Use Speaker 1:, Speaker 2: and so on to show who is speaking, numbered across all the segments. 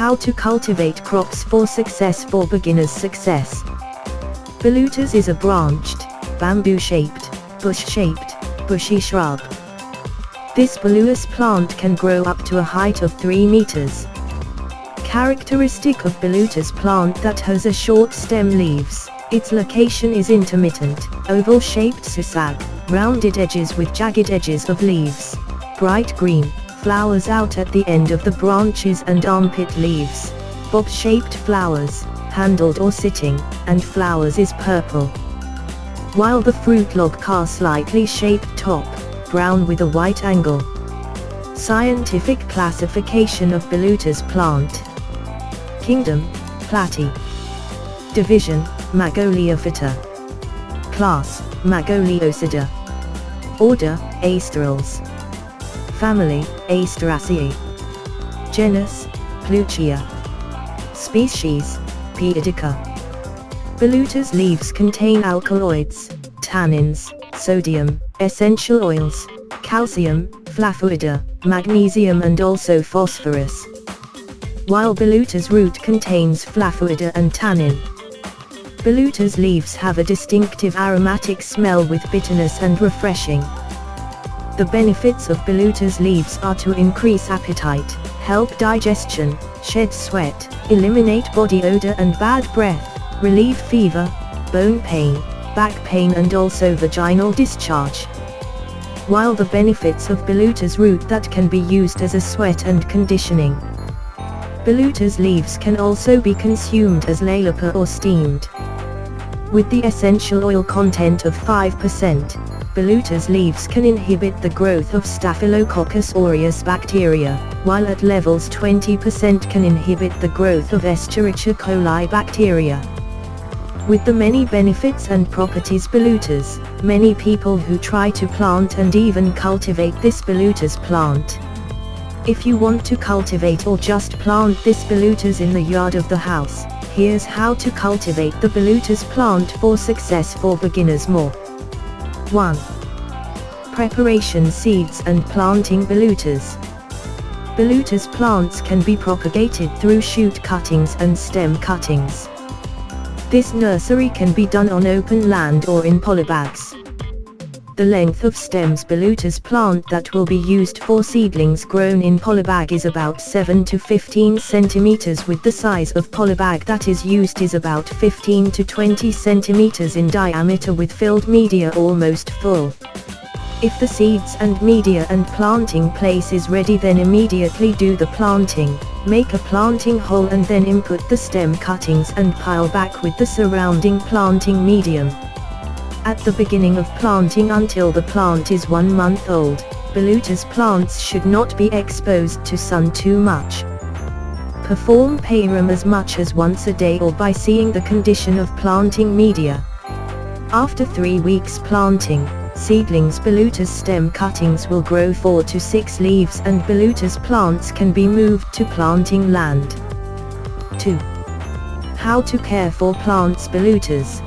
Speaker 1: How to cultivate crops for success for beginners. Success. Pluchea is a branched, bamboo-shaped, bush-shaped, bushy shrub. This Pluchea plant can grow up to a height of 3 meters. Characteristic of Pluchea plant that has a short stem leaves. Its location is intermittent, oval-shaped susag, rounded edges with jagged edges of leaves. Bright green, flowers out at the end of the branches and armpit leaves. Bob-shaped flowers, handled or sitting, and flowers is purple. While the fruit log car slightly shaped top, brown with a white angle. Scientific classification of Pluchea plant. Kingdom, Platy. Division, Magoliophyta. Class, Magoliosida. Order, Asterales. Family, Asteraceae. Genus, Pluchea. Species, P. indica. Pluchea's leaves contain alkaloids, tannins, sodium, essential oils, calcium, flavonoid, magnesium and also phosphorus. While Pluchea's root contains flavonoid and tannin. Pluchea's leaves have a distinctive aromatic smell with bitterness and refreshing. The benefits of Pluchea's leaves are to increase appetite, help digestion, shed sweat, eliminate body odor and bad breath, relieve fever, bone pain, back pain and also vaginal discharge. While the benefits of Pluchea's root that can be used as a sweat and conditioning. Pluchea's leaves can also be consumed as lalapa or steamed. With the essential oil content of 5%, Pluchea's leaves can inhibit the growth of Staphylococcus aureus bacteria, while at levels 20% can inhibit the growth of Escherichia coli bacteria. With the many benefits and properties Pluchea's, many people who try to plant and even cultivate this Pluchea's plant. If you want to cultivate or just plant this Pluchea's in the yard of the house, here's how to cultivate the Pluchea's plant for success for beginners. More. 1. Preparation seeds and planting Pluchea's. Pluchea's plants can be propagated through shoot cuttings and stem cuttings. This nursery can be done on open land or in polybags. The length of stems Pluchea's plant that will be used for seedlings grown in polybag is about 7 to 15 centimeters with the size of polybag that is used is about 15 to 20 centimeters in diameter with filled media almost full. If the seeds and media and planting place is ready, then immediately do the planting, make a planting hole and then input the stem cuttings and pile back with the surrounding planting medium. At the beginning of planting until the plant is 1 month old, Pluchea's plants should not be exposed to sun too much. Perform pairing as much as once a day or by seeing the condition of planting media. After 3 weeks planting, seedlings Pluchea's stem cuttings will grow 4 to 6 leaves and Pluchea's plants can be moved to planting land. 2. How to care for plants Pluchea's.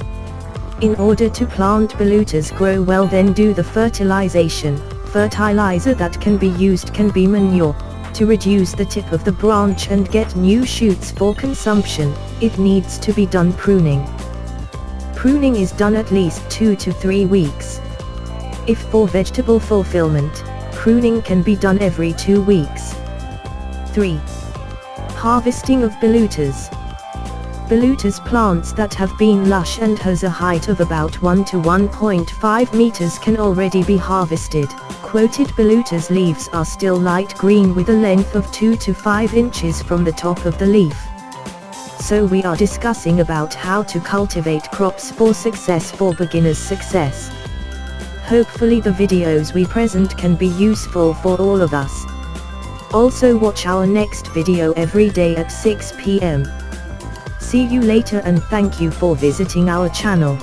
Speaker 1: In order to plant Pluchea's grow well, then do the fertilization. Fertilizer that can be used can be manure. To reduce the tip of the branch and get new shoots for consumption, it needs to be done pruning. Pruning is done at least 2 to 3 weeks. If for vegetable fulfillment, pruning can be done every 2 weeks. 3. Harvesting of Pluchea's. Pluchea's plants that have been lush and has a height of about 1 to 1.5 meters can already be harvested. Quoted Pluchea's leaves are still light green with a length of 2 to 5 inches from the top of the leaf. So we are discussing about how to cultivate crops for success for beginners. Success. Hopefully the videos we present can be useful for all of us. Also watch our next video every day at 6 p.m. See you later and thank you for visiting our channel.